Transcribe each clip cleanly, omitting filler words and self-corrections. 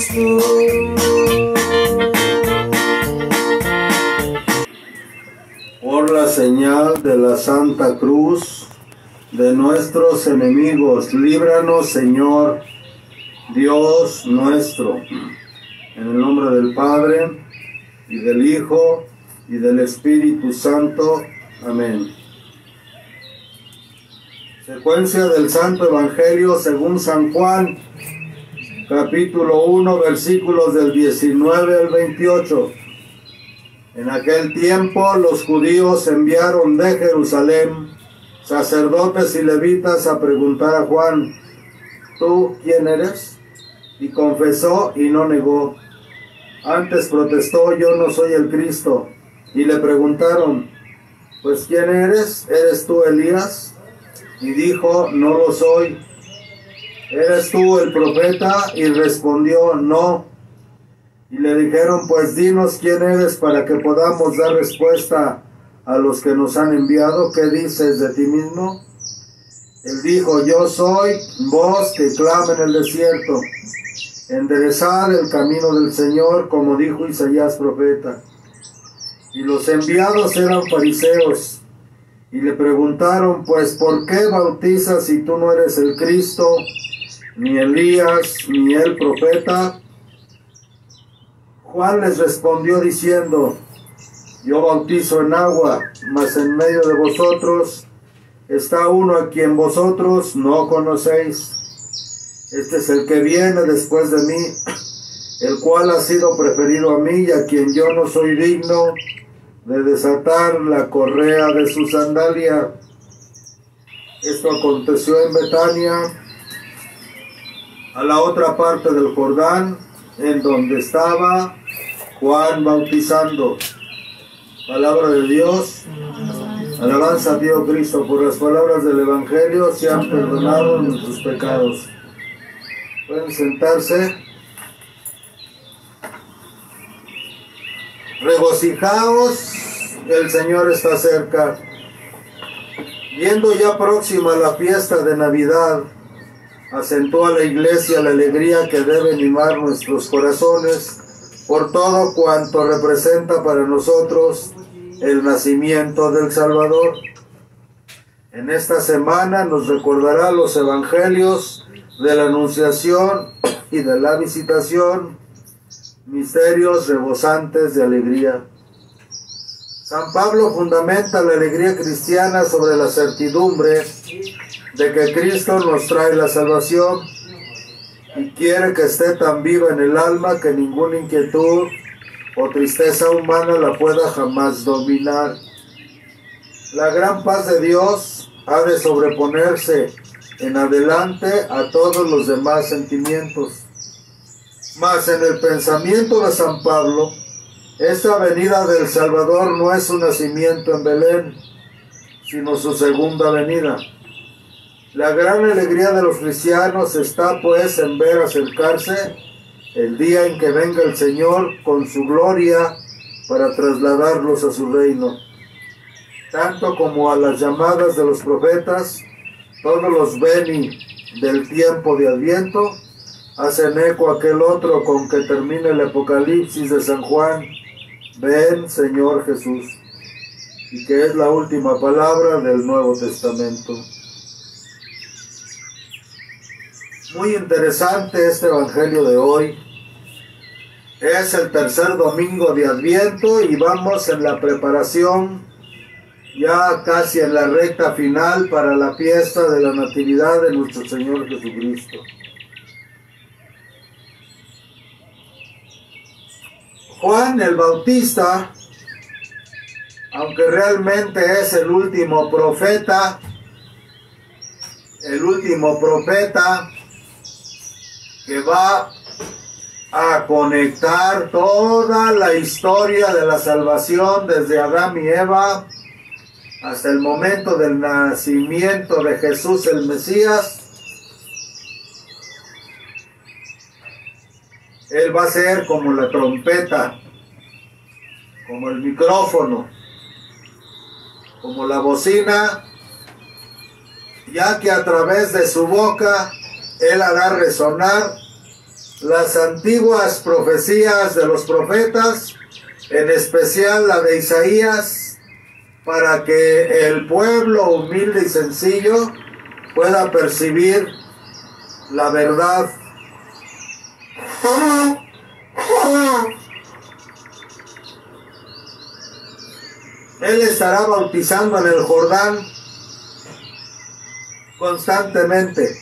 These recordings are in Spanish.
nuestro. Por la señal de la Santa Cruz de nuestros enemigos, líbranos, Señor, Dios nuestro. En el nombre del Padre, y del Hijo, y del Espíritu Santo. Amén. Secuencia del Santo Evangelio según San Juan, capítulo 1, versículos del 19 al 28. En aquel tiempo los judíos enviaron de Jerusalén sacerdotes y levitas a preguntar a Juan: ¿tú quién eres? Y confesó y no negó. Antes protestó: yo no soy el Cristo. Y le preguntaron: pues ¿quién eres? ¿Eres tú Elías? Y dijo: no lo soy. ¿Eres tú el profeta? Y respondió: no. Y le dijeron: pues dinos quién eres para que podamos dar respuesta a los que nos han enviado. ¿Qué dices de ti mismo? Él dijo: yo soy voz que clama en el desierto, enderezad el camino del Señor, como dijo Isaías profeta. Y los enviados eran fariseos, y le preguntaron: pues ¿por qué bautizas si tú no eres el Cristo, ni Elías, ni el profeta? Juan les respondió diciendo: yo bautizo en agua, mas en medio de vosotros está uno a quien vosotros no conocéis. Este es el que viene después de mí, el cual ha sido preferido a mí, y a quien yo no soy digno de desatar la correa de su sandalia. Esto aconteció en Betania, a la otra parte del Jordán, en donde estaba Juan bautizando. Palabra de Dios. Alabanza a Dios Cristo. Por las palabras del Evangelio se han perdonado nuestros pecados. Pueden sentarse. Regocijaos, el Señor está cerca. Viendo ya próxima la fiesta de Navidad, acentúa la Iglesia la alegría que debe animar nuestros corazones por todo cuanto representa para nosotros el nacimiento del Salvador. En esta semana nos recordará los evangelios de la Anunciación y de la Visitación, misterios rebosantes de alegría. San Pablo fundamenta la alegría cristiana sobre la certidumbre de que Cristo nos trae la salvación y quiere que esté tan viva en el alma que ninguna inquietud o tristeza humana la pueda jamás dominar. La gran paz de Dios ha de sobreponerse en adelante a todos los demás sentimientos. Mas en el pensamiento de San Pablo, esta venida del Salvador no es su nacimiento en Belén, sino su segunda venida. La gran alegría de los cristianos está pues en ver acercarse el día en que venga el Señor con su gloria para trasladarlos a su reino. Tanto como a las llamadas de los profetas, todos los veni del tiempo de Adviento hacen eco aquel otro con que termina el Apocalipsis de San Juan: ven, Señor Jesús, y que es la última palabra del Nuevo Testamento. Muy interesante este evangelio de hoy. Es el tercer domingo de Adviento y vamos en la preparación, ya casi en la recta final, para la fiesta de la Natividad de nuestro Señor Jesucristo. Juan el Bautista, aunque realmente es el último profeta que va a conectar toda la historia de la salvación desde Adán y Eva hasta el momento del nacimiento de Jesús el Mesías. Él va a ser como la trompeta, como el micrófono, como la bocina, ya que a través de su boca Él hará resonar las antiguas profecías de los profetas, en especial la de Isaías, para que el pueblo humilde y sencillo pueda percibir la verdad. Él estará bautizando en el Jordán constantemente.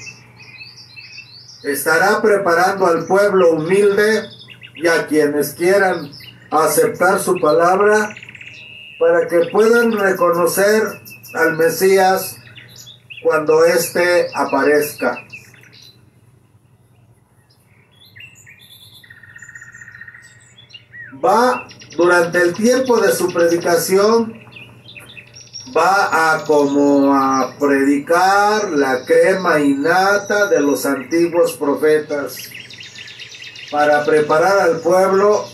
Estará preparando al pueblo humilde y a quienes quieran aceptar su palabra para que puedan reconocer al Mesías cuando éste aparezca. Durante el tiempo de su predicación, va como a predicar la crema innata de los antiguos profetas para preparar al pueblo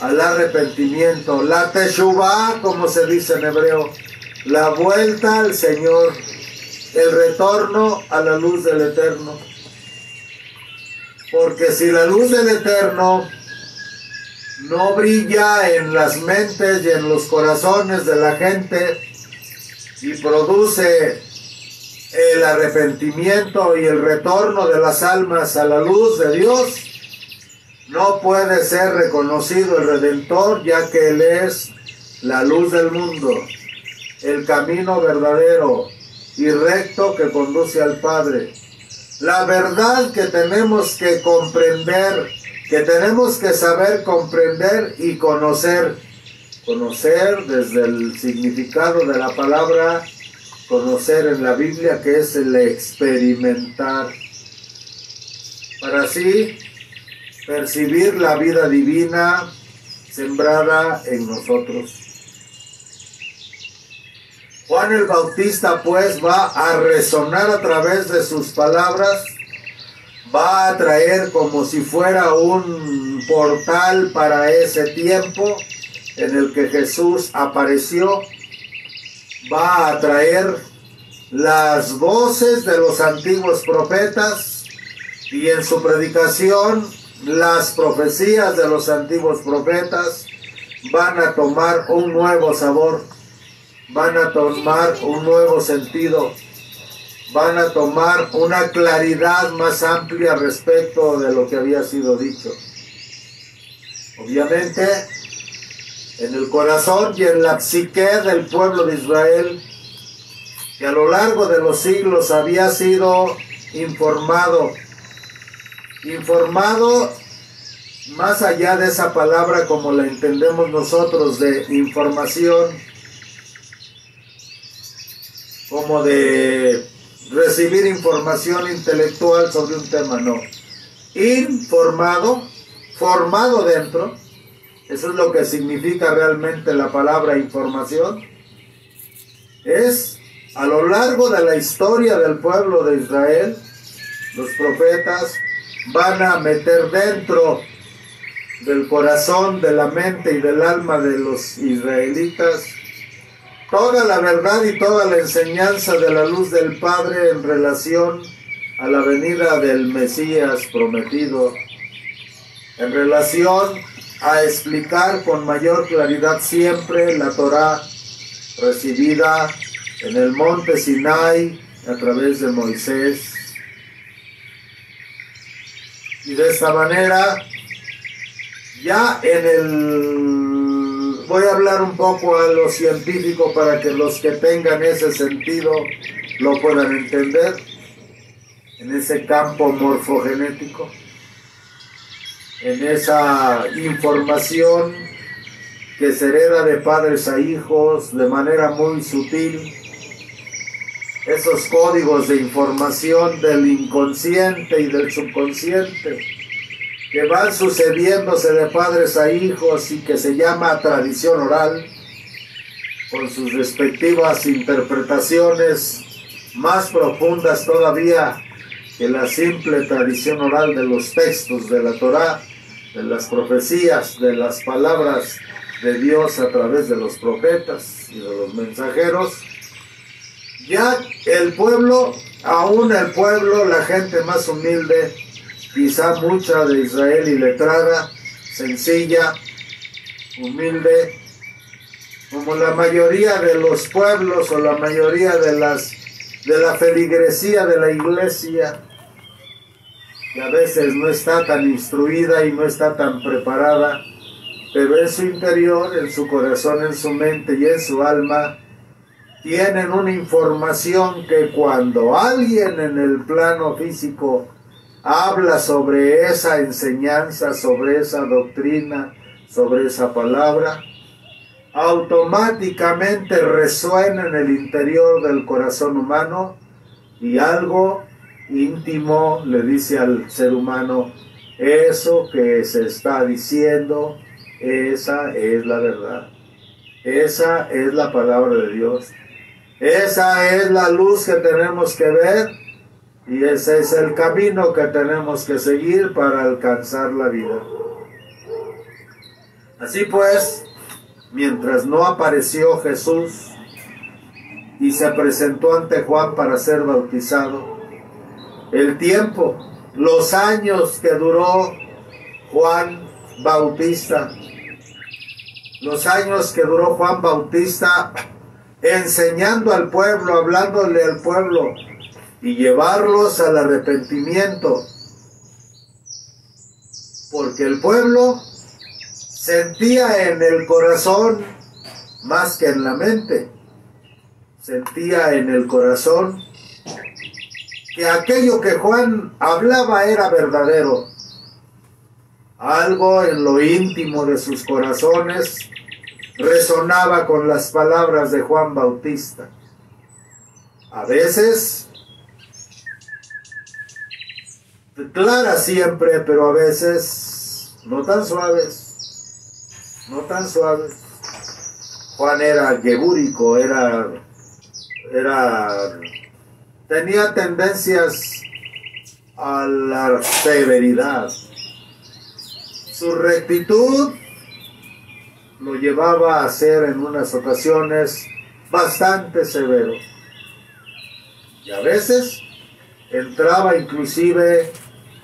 al arrepentimiento, la teshuvá, como se dice en hebreo, la vuelta al Señor, el retorno a la luz del Eterno. Porque si la luz del Eterno no brilla en las mentes y en los corazones de la gente y produce el arrepentimiento y el retorno de las almas a la luz de Dios, no puede ser reconocido el Redentor, ya que Él es la luz del mundo, el camino verdadero y recto que conduce al Padre. La verdad que tenemos que comprender, que tenemos que saber comprender y conocer. Conocer desde el significado de la palabra, conocer en la Biblia, que es el experimentar, para así percibir la vida divina sembrada en nosotros. Juan el Bautista pues va a resonar a través de sus palabras, va a traer como si fuera un portal para ese tiempo en el que Jesús apareció, va a traer las voces de los antiguos profetas y en su predicación las profecías de los antiguos profetas van a tomar un nuevo sabor, van a tomar un nuevo sentido, van a tomar una claridad más amplia respecto de lo que había sido dicho. Obviamente, en el corazón y en la psique del pueblo de Israel, que a lo largo de los siglos había sido informado más allá de esa palabra como la entendemos nosotros de información, como de recibir información intelectual sobre un tema, no. Informado, formado dentro, eso es lo que significa realmente la palabra información. Es a lo largo de la historia del pueblo de Israel, los profetas van a meter dentro del corazón, de la mente y del alma de los israelitas toda la verdad y toda la enseñanza de la luz del Padre en relación a la venida del Mesías prometido, en relación a explicar con mayor claridad siempre la Torá recibida en el monte Sinai a través de Moisés. Y de esta manera, ya voy a hablar un poco a lo científico para que los que tengan ese sentido lo puedan entender, en ese campo morfogenético, en esa información que se hereda de padres a hijos de manera muy sutil, esos códigos de información del inconsciente y del subconsciente que van sucediéndose de padres a hijos y que se llama tradición oral, con sus respectivas interpretaciones más profundas todavía que la simple tradición oral de los textos de la Torá, de las profecías, de las palabras de Dios a través de los profetas y de los mensajeros. Ya el pueblo, aún el pueblo, la gente más humilde, quizá mucha de Israel iletrada, sencilla, humilde, como la mayoría de los pueblos o la mayoría de la feligresía de la iglesia, que a veces no está tan instruida y no está tan preparada, pero en su interior, en su corazón, en su mente y en su alma, tienen una información que cuando alguien en el plano físico habla sobre esa enseñanza, sobre esa doctrina, sobre esa palabra, automáticamente resuena en el interior del corazón humano y algo íntimo le dice al ser humano: eso que se está diciendo, esa es la verdad, esa es la palabra de Dios, esa es la luz que tenemos que ver y ese es el camino que tenemos que seguir para alcanzar la vida. Así pues, mientras no apareció Jesús y se presentó ante Juan para ser bautizado, el tiempo, los años que duró Juan Bautista, los años que duró Juan Bautista enseñando al pueblo, hablándole al pueblo y llevarlos al arrepentimiento, porque el pueblo sentía en el corazón más que en la mente, sentía en el corazón que aquello que Juan hablaba era verdadero. Algo en lo íntimo de sus corazones resonaba con las palabras de Juan Bautista. A veces, claras siempre, pero a veces no tan suaves, no tan suaves. Juan era gebúrico, tenía tendencias a la severidad. Su rectitud lo llevaba a ser en unas ocasiones bastante severo. Y a veces entraba inclusive,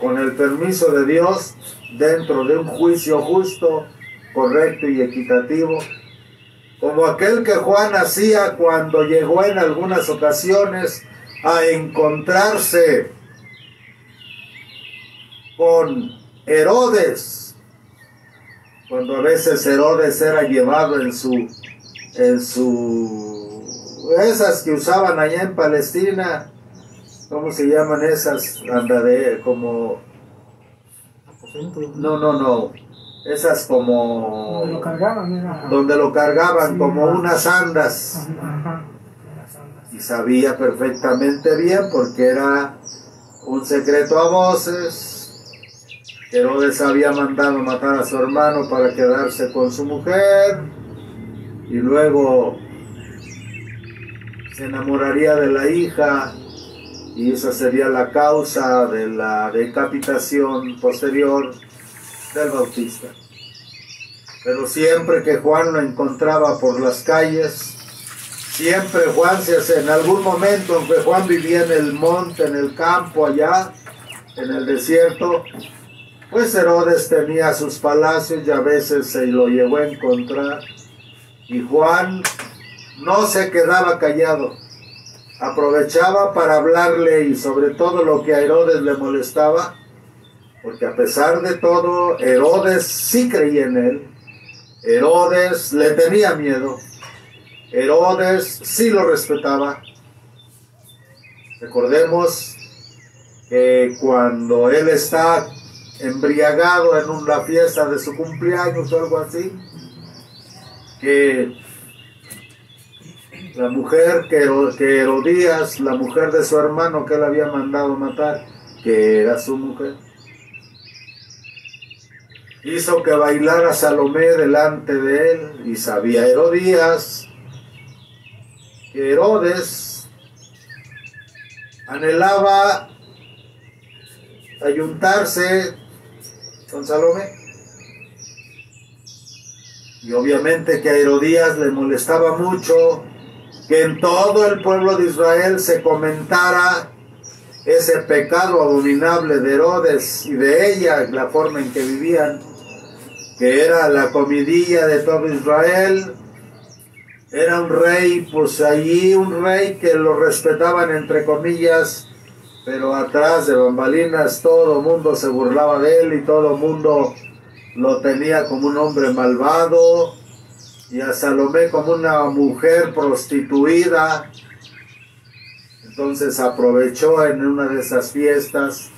con el permiso de Dios, dentro de un juicio justo, correcto y equitativo, como aquel que Juan hacía cuando llegó en algunas ocasiones a encontrarse con Herodes, cuando a veces Herodes era llevado en esas que usaban allá en Palestina, ¿cómo se llaman esas? Como... No. Esas como... Donde lo cargaban sí, como unas andas. Ajá. Y sabía perfectamente bien, porque era un secreto a voces. Herodes había mandado matar a su hermano para quedarse con su mujer. Y luego se enamoraría de la hija. Y esa sería la causa de la decapitación posterior del Bautista. Pero siempre que Juan lo encontraba por las calles, siempre Juan en algún momento en que Juan vivía en el monte, en el campo allá, en el desierto, pues Herodes tenía sus palacios y a veces se lo llegó a encontrar. Y Juan no se quedaba callado, aprovechaba para hablarle y sobre todo lo que a Herodes le molestaba, porque a pesar de todo, Herodes sí creía en él. Herodes le tenía miedo. Herodes sí lo respetaba. Recordemos que cuando él está embriagado en una fiesta de su cumpleaños o algo así, que la mujer que Herodías, la mujer de su hermano que él había mandado matar, que era su mujer, hizo que bailara Salomé delante de él, y sabía Herodías que Herodes anhelaba ayuntarse con Salomé. Y obviamente que a Herodías le molestaba mucho que en todo el pueblo de Israel se comentara ese pecado abominable de Herodes y de ella, la forma en que vivían, que era la comidilla de todo Israel. Era un rey, pues allí un rey que lo respetaban entre comillas, pero atrás de bambalinas todo el mundo se burlaba de él y todo el mundo lo tenía como un hombre malvado, y a Salomé como una mujer prostituida. Entonces aprovechó en una de esas fiestas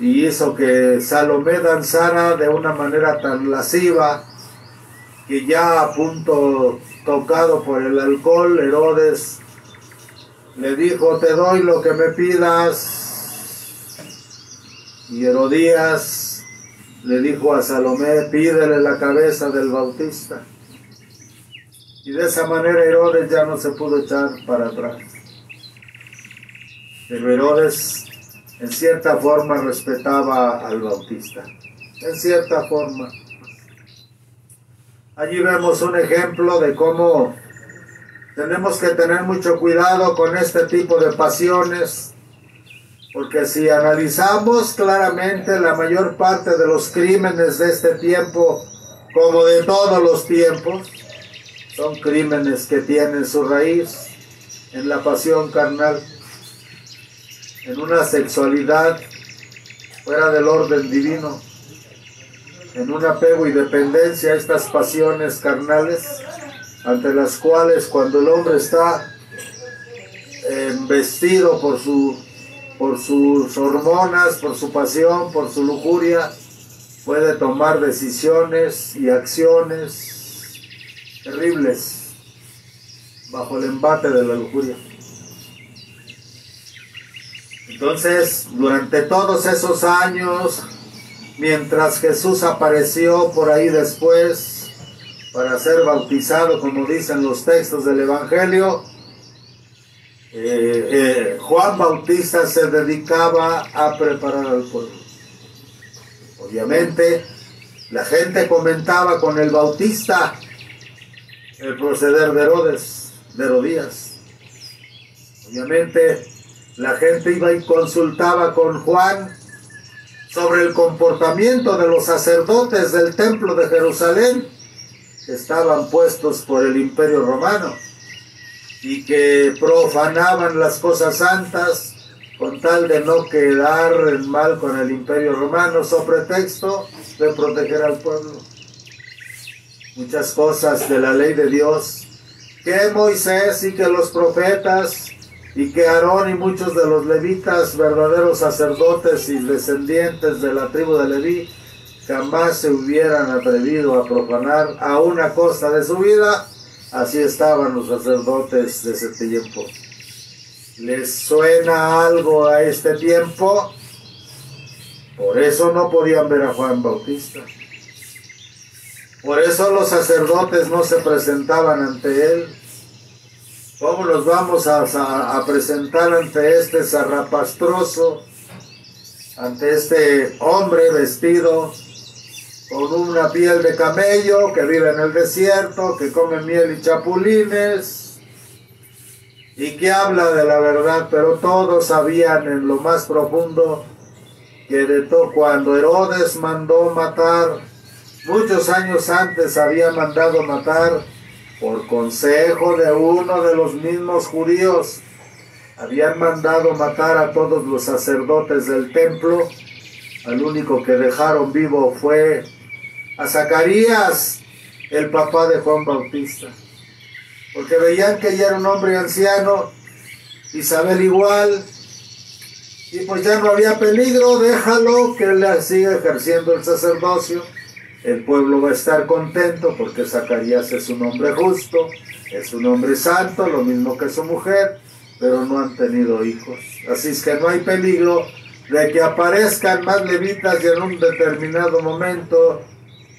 y hizo que Salomé danzara de una manera tan lasciva que ya a punto tocado por el alcohol, Herodes le dijo: te doy lo que me pidas. Y Herodías le dijo a Salomé: pídele la cabeza del Bautista. Y de esa manera Herodes ya no se pudo echar para atrás. Pero Herodes en cierta forma respetaba al Bautista, en cierta forma. Allí vemos un ejemplo de cómo tenemos que tener mucho cuidado con este tipo de pasiones, porque si analizamos claramente, la mayor parte de los crímenes de este tiempo, como de todos los tiempos, son crímenes que tienen su raíz en la pasión carnal, en una sexualidad fuera del orden divino, en un apego y dependencia a estas pasiones carnales, ante las cuales cuando el hombre está vestido por sus hormonas, por su pasión, por su lujuria, puede tomar decisiones y acciones terribles bajo el embate de la lujuria. Entonces, durante todos esos años, mientras Jesús apareció por ahí después para ser bautizado, como dicen los textos del Evangelio, Juan Bautista se dedicaba a preparar al pueblo. Obviamente, la gente comentaba con el Bautista el proceder de Herodías. Obviamente, la gente iba y consultaba con Juan sobre el comportamiento de los sacerdotes del templo de Jerusalén, que estaban puestos por el Imperio Romano y que profanaban las cosas santas con tal de no quedar en mal con el Imperio Romano, sobre pretexto de proteger al pueblo. Muchas cosas de la ley de Dios que Moisés y que los profetas y que Aarón y muchos de los levitas, verdaderos sacerdotes y descendientes de la tribu de Leví, jamás se hubieran atrevido a profanar a una costa de su vida. Así estaban los sacerdotes de ese tiempo. ¿Les suena algo a este tiempo? Por eso no podían ver a Juan Bautista. Por eso los sacerdotes no se presentaban ante él. ¿Cómo nos vamos a presentar ante este zarrapastroso, ante este hombre vestido con una piel de camello, que vive en el desierto, que come miel y chapulines, y que habla de la verdad? Pero todos sabían en lo más profundo que cuando Herodes mandó matar, muchos años antes había mandado matar, por consejo de uno de los mismos judíos, habían mandado matar a todos los sacerdotes del templo. Al único que dejaron vivo fue a Zacarías, el papá de Juan Bautista, porque veían que ya era un hombre anciano, Isabel igual, y pues ya no había peligro, déjalo que él siga ejerciendo el sacerdocio. El pueblo va a estar contento porque Zacarías es un hombre justo, es un hombre santo, lo mismo que su mujer, pero no han tenido hijos. Así es que no hay peligro de que aparezcan más levitas y en un determinado momento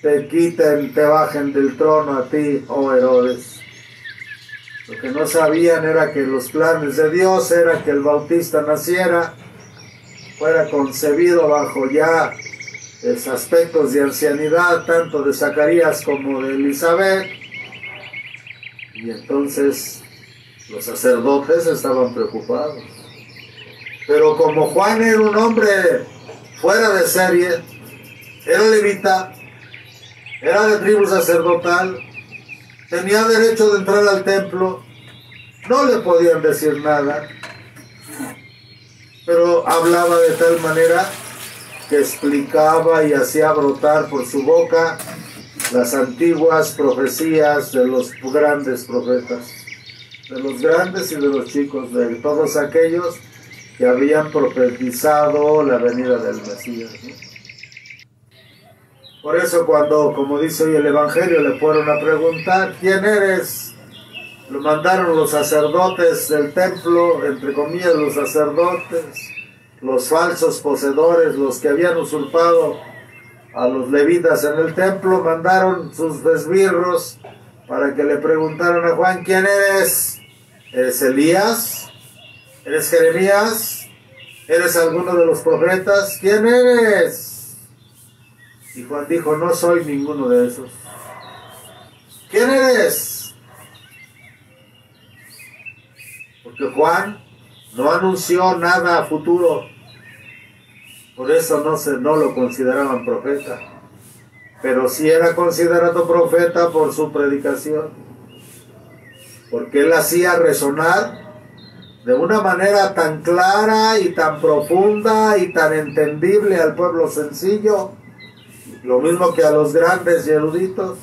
te quiten, te bajen del trono a ti, oh Herodes. Lo que no sabían era que los planes de Dios era que el Bautista naciera, fuera concebido bajo ya los aspectos de ancianidad, tanto de Zacarías como de Elizabeth. Y entonces los sacerdotes estaban preocupados. Pero como Juan era un hombre fuera de serie, era levita, era de tribu sacerdotal, tenía derecho de entrar al templo, no le podían decir nada, pero hablaba de tal manera que explicaba y hacía brotar por su boca las antiguas profecías de los grandes profetas, de los grandes y de los chicos, de todos aquellos que habían profetizado la venida del Mesías, ¿no? Por eso cuando, como dice hoy el Evangelio, le fueron a preguntar, ¿quién eres? Lo mandaron los sacerdotes del templo, entre comillas los sacerdotes, los falsos poseedores, los que habían usurpado a los levitas en el templo, mandaron sus esbirros para que le preguntaran a Juan, ¿quién eres? ¿Eres Elías? ¿Eres Jeremías? ¿Eres alguno de los profetas? ¿Quién eres? Y Juan dijo, no soy ninguno de esos. ¿Quién eres? Porque Juan no anunció nada a futuro, por eso no lo consideraban profeta, pero sí era considerado profeta por su predicación, porque él hacía resonar de una manera tan clara y tan profunda y tan entendible al pueblo sencillo, lo mismo que a los grandes y eruditos,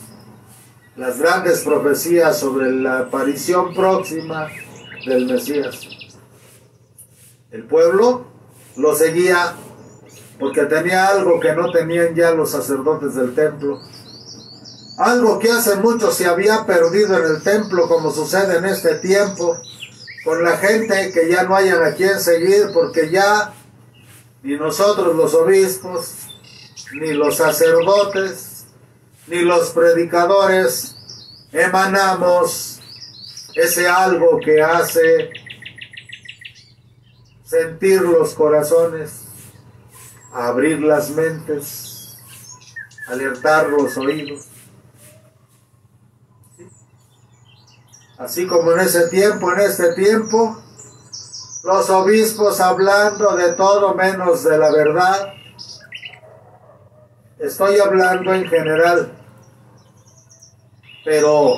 las grandes profecías sobre la aparición próxima del Mesías. El pueblo lo seguía porque tenía algo que no tenían ya los sacerdotes del templo, algo que hace mucho se había perdido en el templo, como sucede en este tiempo con la gente, que ya no hayan a quien seguir, porque ya ni nosotros los obispos, ni los sacerdotes, ni los predicadores emanamos ese algo que hace sentir los corazones, abrir las mentes, alertar los oídos. Así como en este tiempo, los obispos hablando de todo menos de la verdad. Estoy hablando en general, pero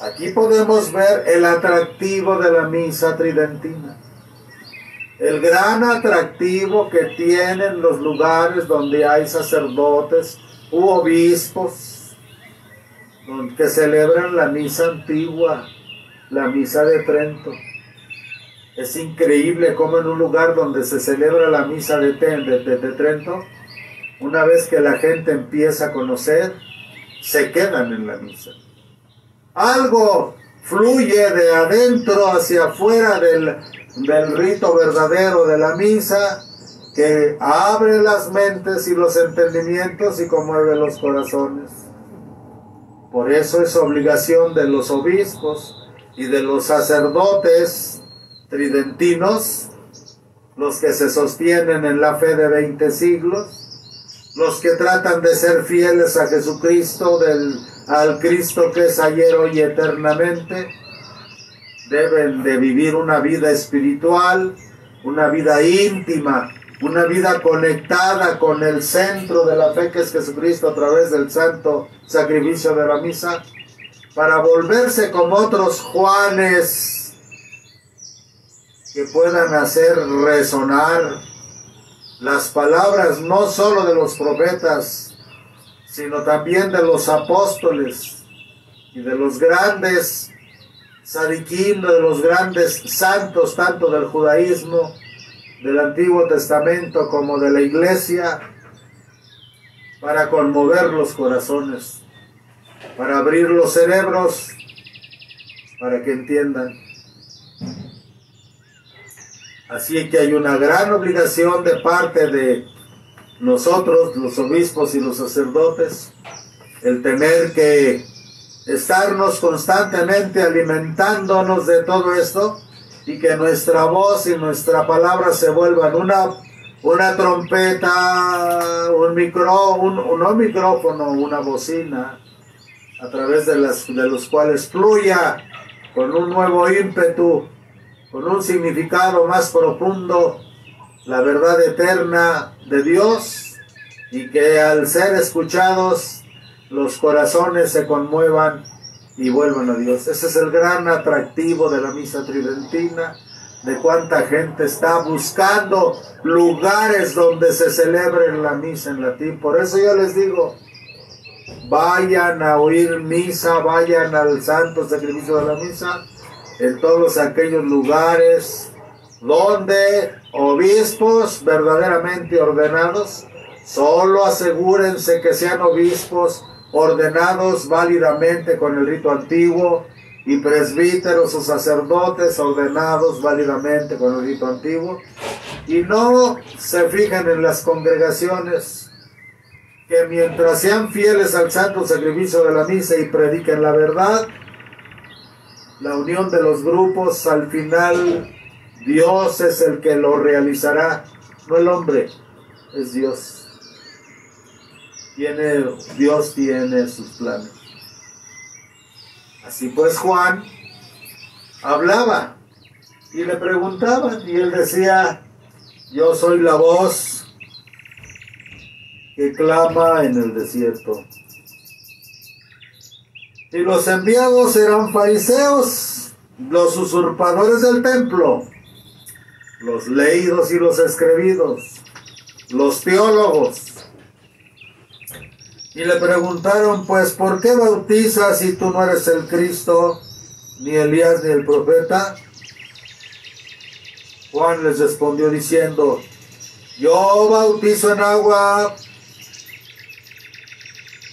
aquí podemos ver el atractivo de la misa tridentina. El gran atractivo que tienen los lugares donde hay sacerdotes u obispos que celebran la misa antigua, la misa de Trento. Es increíble cómo en un lugar donde se celebra la misa de Trento, una vez que la gente empieza a conocer, se quedan en la misa. Algo fluye de adentro hacia afuera del rito verdadero de la misa, que abre las mentes y los entendimientos y conmueve los corazones. Por eso es obligación de los obispos y de los sacerdotes tridentinos, los que se sostienen en la fe de 20 siglos, los que tratan de ser fieles a Jesucristo, al Cristo que es ayer, hoy y eternamente, deben de vivir una vida espiritual, una vida íntima, una vida conectada con el centro de la fe que es Jesucristo a través del santo sacrificio de la misa, para volverse como otros Juanes que puedan hacer resonar las palabras no solo de los profetas, sino también de los apóstoles y de los grandes tzadikim, de los grandes santos, tanto del judaísmo, del Antiguo Testamento como de la Iglesia, para conmover los corazones, para abrir los cerebros, para que entiendan. Así que hay una gran obligación de parte de nosotros, los obispos y los sacerdotes, el tener que estarnos constantemente alimentándonos de todo esto, y que nuestra voz y nuestra palabra se vuelvan una trompeta, un micrófono, una bocina, a través de los cuales fluya con un nuevo ímpetu con un significado más profundo, la verdad eterna de Dios, y que al ser escuchados los corazones se conmuevan y vuelvan a Dios. Ese es el gran atractivo de la misa tridentina, de cuánta gente está buscando lugares donde se celebre la misa en latín. Por eso yo les digo, vayan a oír misa, vayan al santo sacrificio de la misa, en todos aquellos lugares donde obispos verdaderamente ordenados, solo asegúrense que sean obispos ordenados válidamente con el rito antiguo, y presbíteros o sacerdotes ordenados válidamente con el rito antiguo, y no se fijen en las congregaciones que mientras sean fieles al santo sacrificio de la misa y prediquen la verdad, la unión de los grupos, al final Dios es el que lo realizará, no el hombre, es Dios. Dios tiene sus planes. Así pues Juan hablaba y le preguntaban y él decía: yo soy la voz que clama en el desierto. Y los enviados eran fariseos, los usurpadores del templo, los leídos y los escribidos, los teólogos. Y le preguntaron, pues, ¿por qué bautizas si tú no eres el Cristo, ni Elías, ni el profeta? Juan les respondió diciendo: yo bautizo en agua,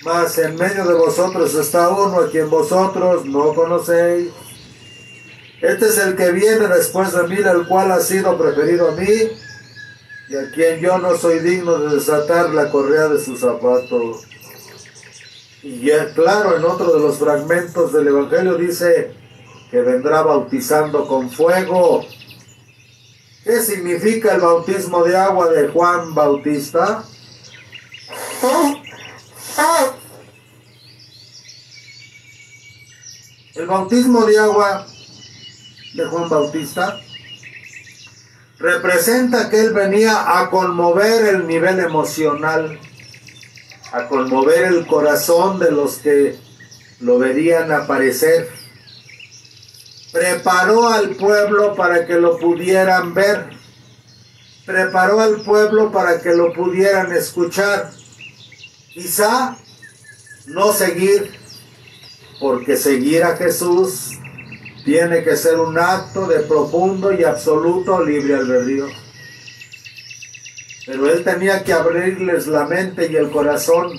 mas en medio de vosotros está uno a quien vosotros no conocéis. Este es el que viene después de mí, el cual ha sido preferido a mí, y a quien yo no soy digno de desatar la correa de su zapato. Y ya, claro, en otro de los fragmentos del Evangelio dice que vendrá bautizando con fuego. ¿Qué significa el bautismo de agua de Juan Bautista? El bautismo de agua de Juan Bautista representa que él venía a conmover el nivel emocional, a conmover el corazón de los que lo verían aparecer. Preparó al pueblo para que lo pudieran ver, preparó al pueblo para que lo pudieran escuchar. Quizá no seguir, porque seguir a Jesús tiene que ser un acto de profundo y absoluto libre albedrío. Pero él tenía que abrirles la mente y el corazón.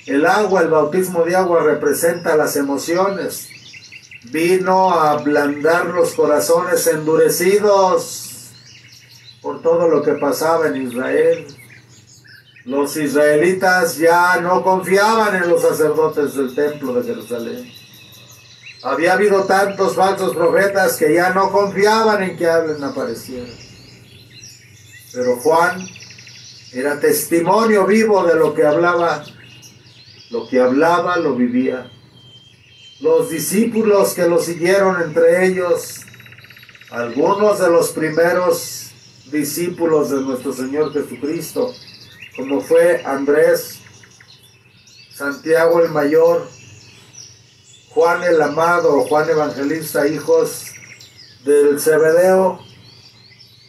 El agua, el bautismo de agua representa las emociones. Vino a ablandar los corazones endurecidos por todo lo que pasaba en Israel. Los israelitas ya no confiaban en los sacerdotes del templo de Jerusalén. Había habido tantos falsos profetas que ya no confiaban en que alguien apareciera. Pero Juan era testimonio vivo de lo que hablaba, lo vivía. Los discípulos que lo siguieron, entre ellos algunos de los primeros discípulos de nuestro Señor Jesucristo, como fue Andrés, Santiago el mayor, Juan el amado, Juan Evangelista, hijos del Zebedeo,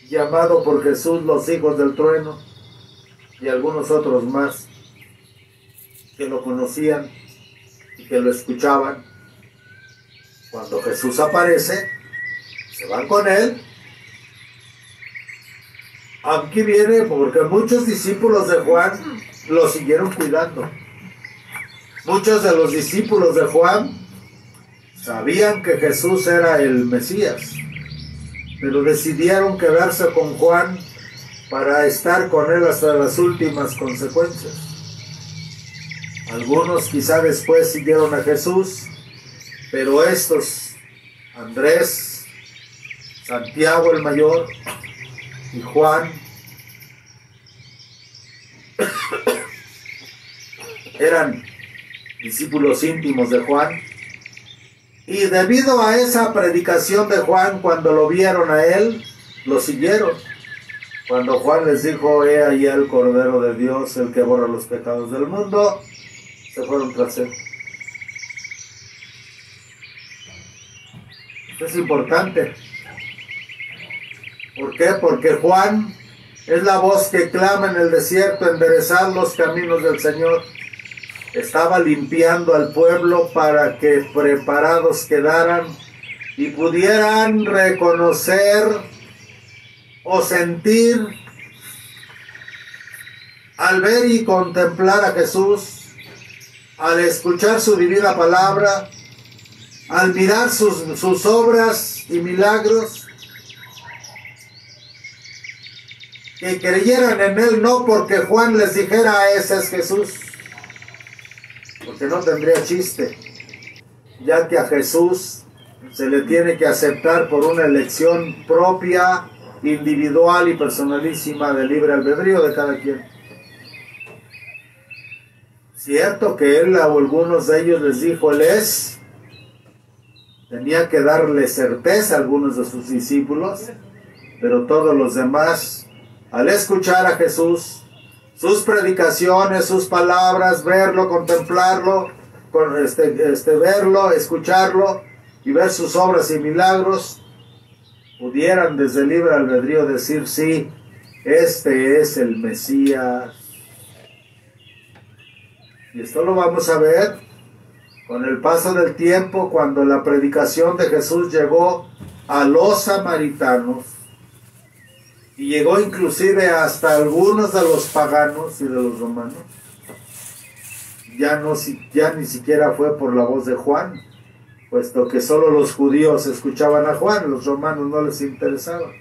llamado por Jesús los hijos del trueno, y algunos otros más que lo conocían y que lo escuchaban. Cuando Jesús aparece, se van con él. Aquí viene porque muchos discípulos de Juan lo siguieron cuidando. Muchos de los discípulos de Juan sabían que Jesús era el Mesías, pero decidieron quedarse con Juan para estar con él hasta las últimas consecuencias. Algunos quizá después siguieron a Jesús, pero estos, Andrés, Santiago el mayor y Juan, eran discípulos íntimos de Juan, Y debido a esa predicación de Juan, cuando lo vieron a él, lo siguieron. Cuando Juan les dijo, he ahí el Cordero de Dios, el que borra los pecados del mundo, se fueron tras él. Esto es importante. ¿Por qué? Porque Juan es la voz que clama en el desierto, enderezar los caminos del Señor. Estaba limpiando al pueblo para que preparados quedaran y pudieran reconocer o sentir al ver y contemplar a Jesús, al escuchar su divina palabra, al mirar sus obras y milagros, que creyeran en él, no porque Juan les dijera ese es Jesús, porque no tendría chiste, ya que a Jesús se le tiene que aceptar por una elección propia, individual y personalísima de libre albedrío de cada quien. Cierto que él o algunos de ellos les dijo, él es, tenía que darle certeza a algunos de sus discípulos, pero todos los demás, al escuchar a Jesús, sus predicaciones, sus palabras, verlo, contemplarlo, verlo, escucharlo y ver sus obras y milagros, pudieran desde el libre albedrío decir, sí, este es el Mesías. Y esto lo vamos a ver con el paso del tiempo, cuando la predicación de Jesús llegó a los samaritanos y llegó inclusive hasta algunos de los paganos y de los romanos. Ya ni siquiera fue por la voz de Juan, puesto que solo los judíos escuchaban a Juan, los romanos no les interesaba.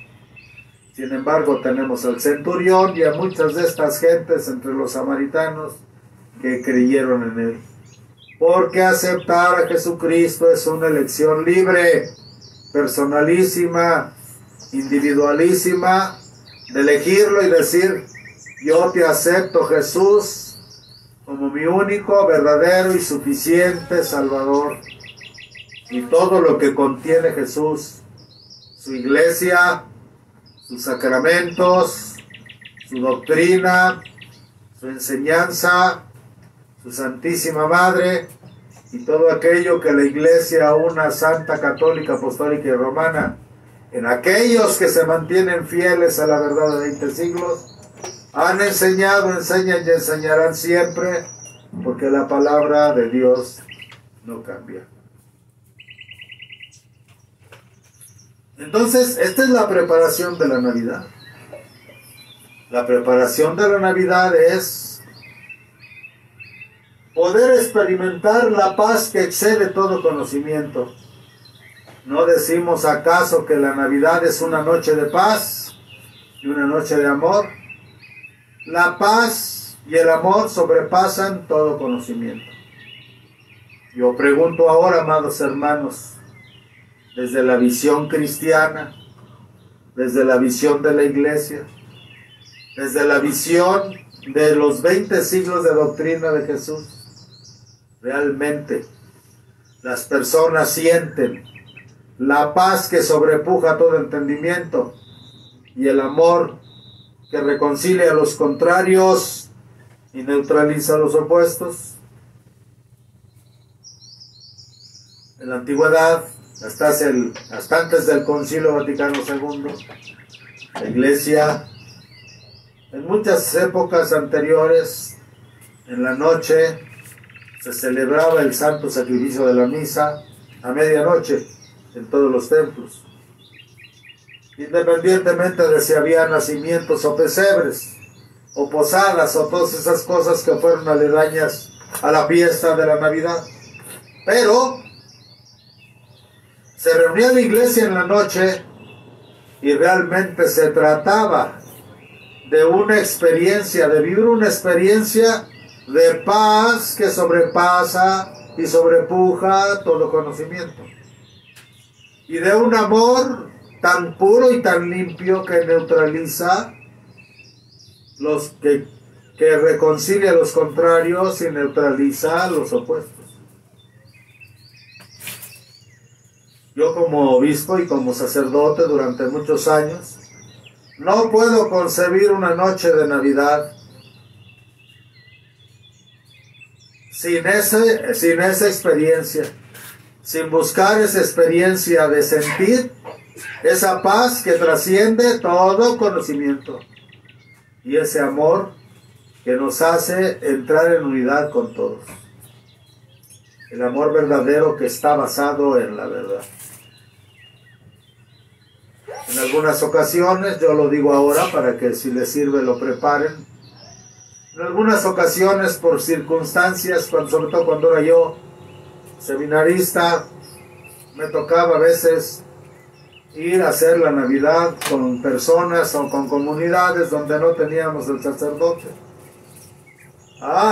Sin embargo, tenemos al centurión y a muchas de estas gentes entre los samaritanos que creyeron en él. Porque aceptar a Jesucristo es una elección libre, personalísima, individualísima, de elegirlo y decir, yo te acepto, Jesús, como mi único, verdadero y suficiente Salvador. Y todo lo que contiene Jesús, su iglesia, sus sacramentos, su doctrina, su enseñanza, su Santísima Madre y todo aquello que la Iglesia, una santa, católica, apostólica y romana, en aquellos que se mantienen fieles a la verdad de 20 siglos, han enseñado, enseñan y enseñarán siempre, porque la palabra de Dios no cambia. Entonces, esta es la preparación de la Navidad. La preparación de la Navidad es poder experimentar la paz que excede todo conocimiento. ¿No decimos acaso que la Navidad es una noche de paz y una noche de amor? La paz y el amor sobrepasan todo conocimiento. Yo pregunto ahora, amados hermanos, desde la visión cristiana, desde la visión de la Iglesia, desde la visión de los 20 siglos de doctrina de Jesús, realmente las personas sienten la paz que sobrepuja todo entendimiento y el amor que reconcilia a los contrarios y neutraliza a los opuestos. En la antigüedad, hasta antes del Concilio Vaticano II, la Iglesia, en muchas épocas anteriores, en la noche, se celebraba el santo sacrificio de la misa a medianoche en todos los templos, independientemente de si había nacimientos o pesebres, o posadas, o todas esas cosas que fueron aledañas a la fiesta de la Navidad. Pero se reunía la iglesia en la noche y realmente se trataba de una experiencia, de vivir una experiencia de paz que sobrepasa y sobrepuja todo conocimiento, y de un amor tan puro y tan limpio que neutraliza que reconcilia a los contrarios y neutraliza a los opuestos. Yo como obispo y como sacerdote durante muchos años, no puedo concebir una noche de Navidad sin esa experiencia, sin buscar esa experiencia de sentir esa paz que trasciende todo conocimiento y ese amor que nos hace entrar en unidad con todos. El amor verdadero que está basado en la verdad. En algunas ocasiones, yo lo digo ahora para que si les sirve lo preparen, en algunas ocasiones por circunstancias, sobre todo cuando era yo seminarista, me tocaba a veces ir a hacer la Navidad con personas o con comunidades donde no teníamos el sacerdote.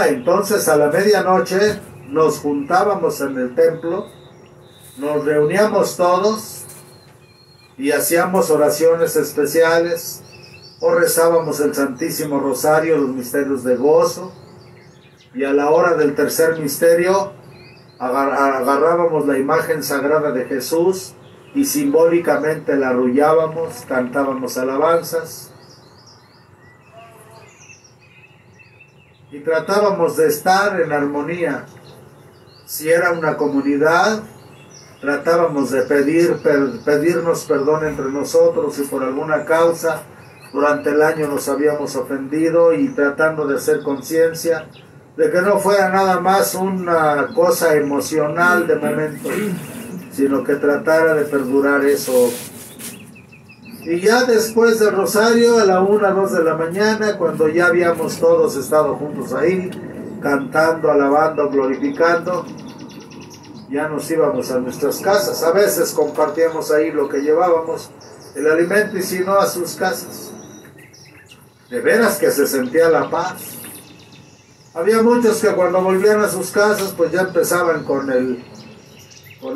Entonces a la medianoche nos juntábamos en el templo, nos reuníamos todos y hacíamos oraciones especiales, o rezábamos el Santísimo Rosario, los misterios de gozo, y a la hora del tercer misterio agarrábamos la imagen sagrada de Jesús y simbólicamente la arrullábamos, cantábamos alabanzas y tratábamos de estar en armonía. Si era una comunidad, tratábamos de pedirnos perdón entre nosotros si por alguna causa durante el año nos habíamos ofendido, y tratando de hacer conciencia de que no fuera nada más una cosa emocional de momento, sino que tratara de perdurar eso. Y ya después del rosario, a la 1, 2 de la mañana, cuando ya habíamos todos estado juntos ahí, cantando, alabando, glorificando, ya nos íbamos a nuestras casas. A veces compartíamos ahí lo que llevábamos, el alimento, y si no, a sus casas. De veras que se sentía la paz. Había muchos que cuando volvían a sus casas, pues ya empezaban con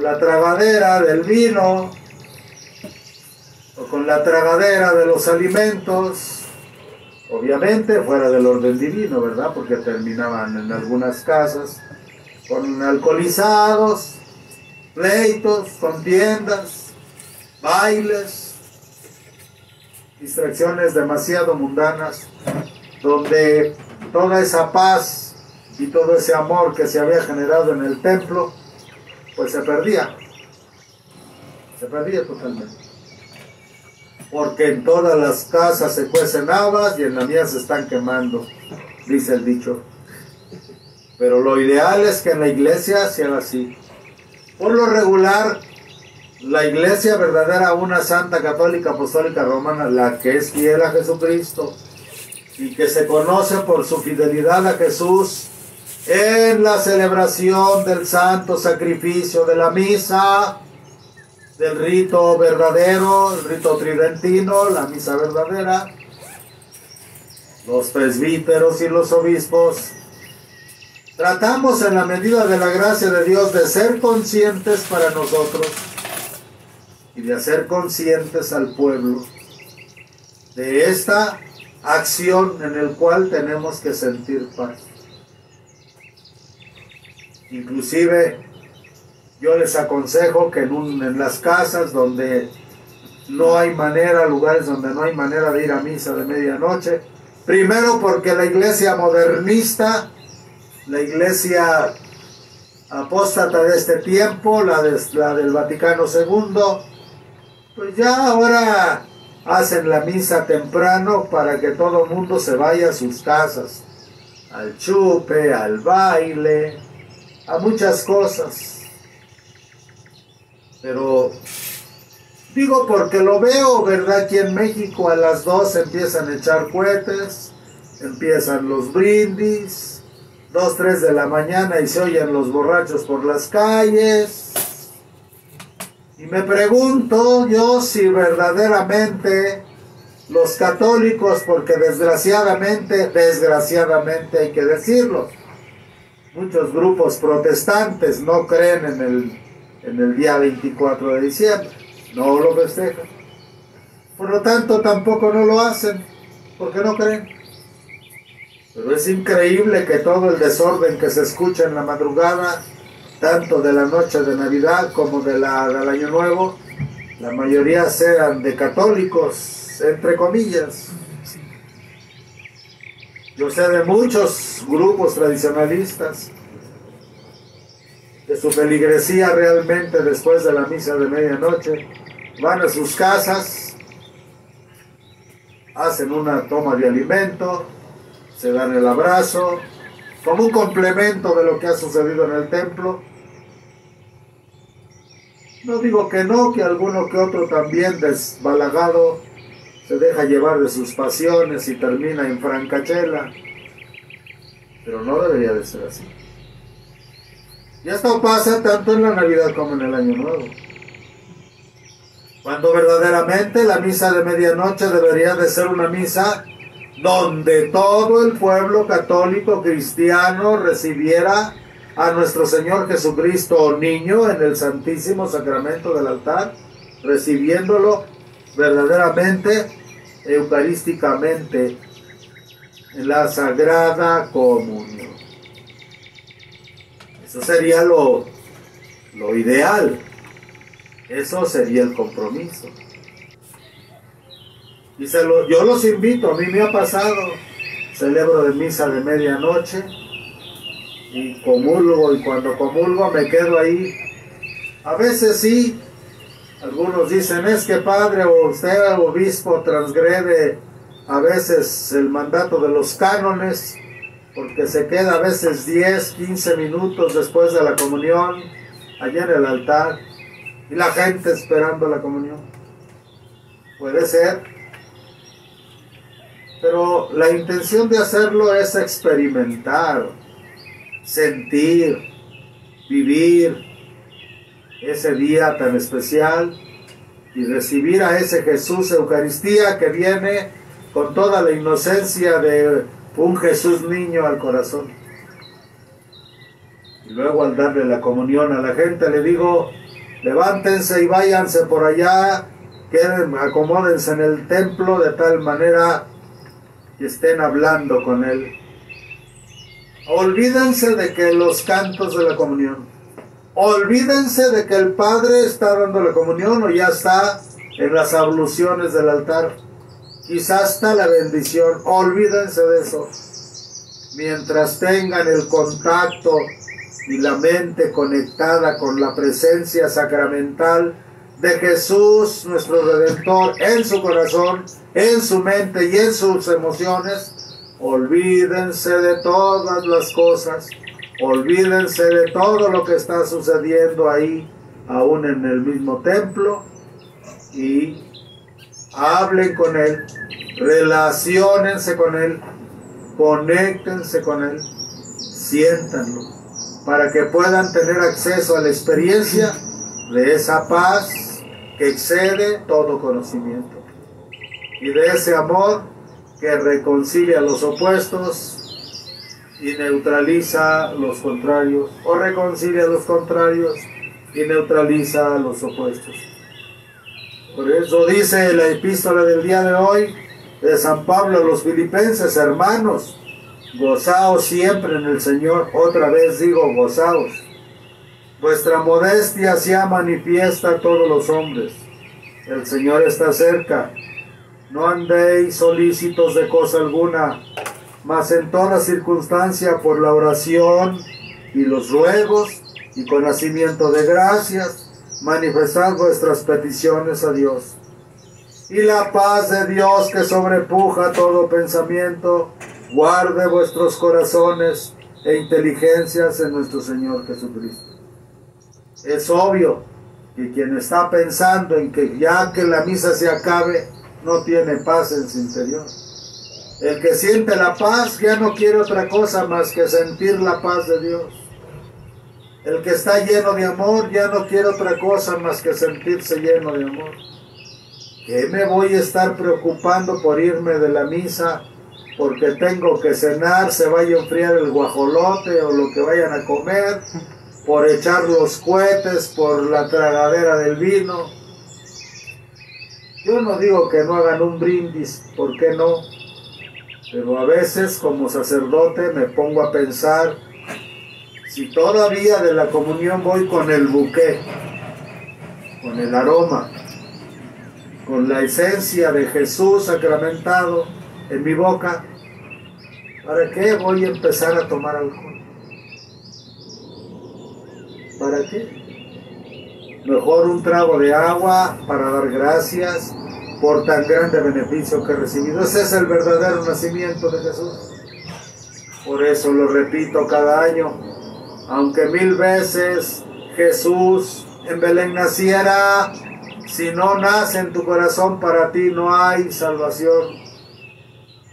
la tragadera del vino, o con la tragadera de los alimentos, obviamente fuera del orden divino, ¿verdad? Porque terminaban en algunas casas con alcoholizados, pleitos, contiendas, bailes, distracciones demasiado mundanas, donde toda esa paz y todo ese amor que se había generado en el templo, pues se perdía totalmente. Porque en todas las casas se cuecen habas y en la mía se están quemando, dice el dicho. Pero lo ideal es que en la iglesia sea así. Por lo regular, la iglesia verdadera, una santa católica apostólica romana, la que es fiel a Jesucristo y que se conoce por su fidelidad a Jesús en la celebración del santo sacrificio de la misa, del rito verdadero, el rito tridentino, la misa verdadera, los presbíteros y los obispos, tratamos en la medida de la gracia de Dios de ser conscientes para nosotros y de hacer conscientes al pueblo de esta acción en el cual tenemos que sentir paz. Inclusive yo les aconsejo que en las casas donde no hay manera, lugares donde no hay manera de ir a misa de medianoche, primero porque la iglesia modernista, la iglesia apóstata de este tiempo, la del Vaticano II, pues ya ahora hacen la misa temprano para que todo el mundo se vaya a sus casas, al chupe, al baile, a muchas cosas. Pero digo porque lo veo, ¿verdad? Aquí en México a las 2 empiezan a echar cohetes, empiezan los brindis, 2, 3 de la mañana y se oyen los borrachos por las calles. Y me pregunto yo si verdaderamente los católicos, porque desgraciadamente hay que decirlo, muchos grupos protestantes no creen en el día 24 de diciembre, no lo festejan. Por lo tanto, tampoco no lo hacen, porque no creen. Pero es increíble que todo el desorden que se escucha en la madrugada tanto de la noche de Navidad como del Año Nuevo, la mayoría sean de católicos, entre comillas. Yo sé de muchos grupos tradicionalistas que su feligresía realmente después de la misa de medianoche van a sus casas, hacen una toma de alimento, se dan el abrazo, como un complemento de lo que ha sucedido en el templo. No digo que no, que alguno que otro también desbalagado se deja llevar de sus pasiones y termina en francachela, pero no debería de ser así. Y esto pasa tanto en la Navidad como en el Año Nuevo, cuando verdaderamente la misa de medianoche debería de ser una misa donde todo el pueblo católico cristiano recibiera a nuestro Señor Jesucristo niño en el Santísimo Sacramento del altar, recibiéndolo verdaderamente, eucarísticamente, en la Sagrada Comunión. Eso sería lo ideal, eso sería el compromiso. Y yo los invito, a mí me ha pasado, celebro de misa de medianoche y comulgo, y cuando comulgo me quedo ahí. A veces sí, algunos dicen, es que padre o usted, obispo, transgrede a veces el mandato de los cánones, porque se queda a veces 10, 15 minutos después de la comunión, allá en el altar, y la gente esperando la comunión. Puede ser, pero la intención de hacerlo es experimentar, sentir, vivir ese día tan especial y recibir a ese Jesús Eucaristía que viene con toda la inocencia de un Jesús niño al corazón. Y luego al darle la comunión a la gente le digo, levántense y váyanse por allá, acomódense en el templo de tal manera que estén hablando con Él. Olvídense de que los cantos de la comunión, olvídense de que el Padre está dando la comunión o ya está en las abluciones del altar. Quizás está la bendición, olvídense de eso. Mientras tengan el contacto y la mente conectada con la presencia sacramental de Jesús, nuestro Redentor, en su corazón, en su mente y en sus emociones, olvídense de todas las cosas, olvídense de todo lo que está sucediendo ahí, aún en el mismo templo, y hablen con Él, relaciónense con Él, conéctense con Él, siéntanlo, para que puedan tener acceso a la experiencia de esa paz que excede todo conocimiento, y de ese amor que reconcilia los opuestos y neutraliza los contrarios, o reconcilia los contrarios y neutraliza los opuestos. Por eso dice la epístola del día de hoy de San Pablo a los filipenses, hermanos, gozaos siempre en el Señor. Otra vez digo, gozaos. Vuestra modestia sea manifiesta a todos los hombres. El Señor está cerca. No andéis solícitos de cosa alguna, mas en toda circunstancia por la oración y los ruegos y con nacimiento de gracias, manifestad vuestras peticiones a Dios. Y la paz de Dios que sobrepuja todo pensamiento, guarde vuestros corazones e inteligencias en nuestro Señor Jesucristo. Es obvio que quien está pensando en que ya que la misa se acabe, no tiene paz en su interior. El que siente la paz ya no quiere otra cosa más que sentir la paz de Dios. El que está lleno de amor ya no quiere otra cosa más que sentirse lleno de amor. ¿Qué me voy a estar preocupando por irme de la misa porque tengo que cenar, se vaya a enfriar el guajolote o lo que vayan a comer, por echar los cohetes, por la tragadera del vino? Yo no digo que no hagan un brindis, ¿por qué no? Pero a veces como sacerdote me pongo a pensar, Si todavía de la comunión voy con el buqué, con el aroma, con la esencia de Jesús sacramentado en mi boca, ¿para qué voy a empezar a tomar alcohol? ¿Para qué? Mejor un trago de agua para dar gracias por tan grande beneficio que he recibido. Ese es el verdadero nacimiento de Jesús. Por eso lo repito cada año, aunque 1000 veces Jesús en Belén naciera, si no nace en tu corazón, para ti no hay salvación.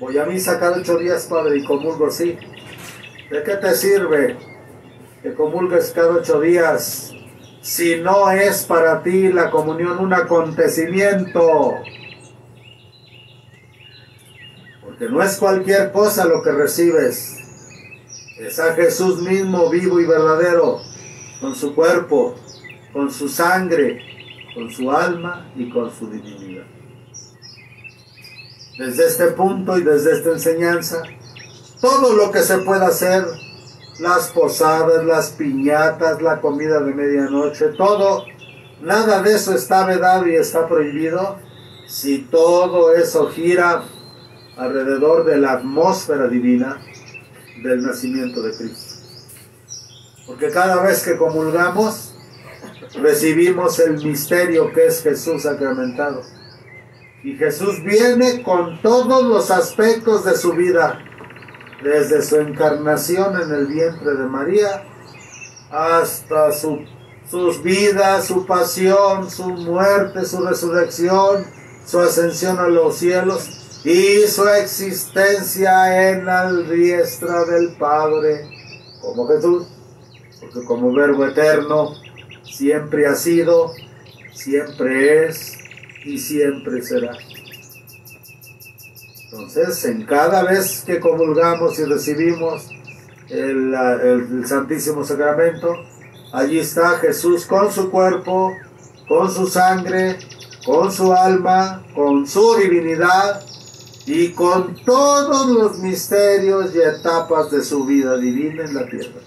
Voy a misa cada 8 días, Padre, y comulgo así. ¿De qué te sirve que comulgues cada 8 días si no es para ti la comunión un acontecimiento? Porque no es cualquier cosa lo que recibes. Es a Jesús mismo, vivo y verdadero, con su cuerpo, con su sangre, con su alma y con su divinidad. Desde este punto y desde esta enseñanza, todo lo que se pueda hacer, las posadas, las piñatas, la comida de medianoche, todo, nada de eso está vedado y está prohibido si todo eso gira alrededor de la atmósfera divina del nacimiento de Cristo. Porque cada vez que comulgamos, recibimos el misterio que es Jesús sacramentado. Y Jesús viene con todos los aspectos de su vida, desde su encarnación en el vientre de María, hasta sus vidas, su pasión, su muerte, su resurrección, su ascensión a los cielos, y su existencia en la diestra del Padre, como Jesús, porque como Verbo eterno siempre ha sido, siempre es y siempre será. Entonces, en cada vez que comulgamos y recibimos el Santísimo Sacramento, allí está Jesús con su cuerpo, con su sangre, con su alma, con su divinidad, y con todos los misterios y etapas de su vida divina en la tierra.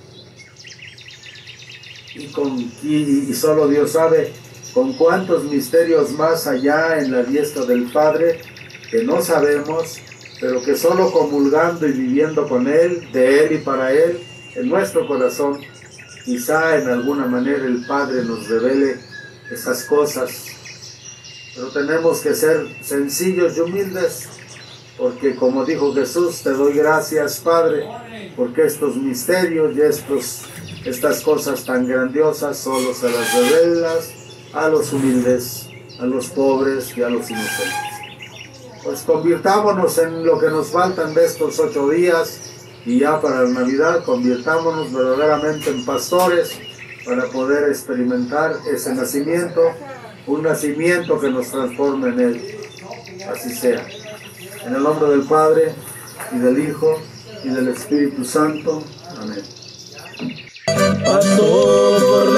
Y solo Dios sabe con cuántos misterios más allá en la diestra del Padre, que no sabemos, pero que solo comulgando y viviendo con Él, de Él y para Él, en nuestro corazón, quizá en alguna manera el Padre nos revele esas cosas. Pero tenemos que ser sencillos y humildes, porque como dijo Jesús, te doy gracias, Padre, porque estos misterios y estas cosas tan grandiosas solo se las revelas a los humildes, a los pobres y a los inocentes. Pues convirtámonos en lo que nos faltan de estos 8 días, y ya para la Navidad convirtámonos verdaderamente en pastores para poder experimentar ese nacimiento, un nacimiento que nos transforme en Él. Así sea. En el nombre del Padre, y del Hijo, y del Espíritu Santo. Amén. Pastor.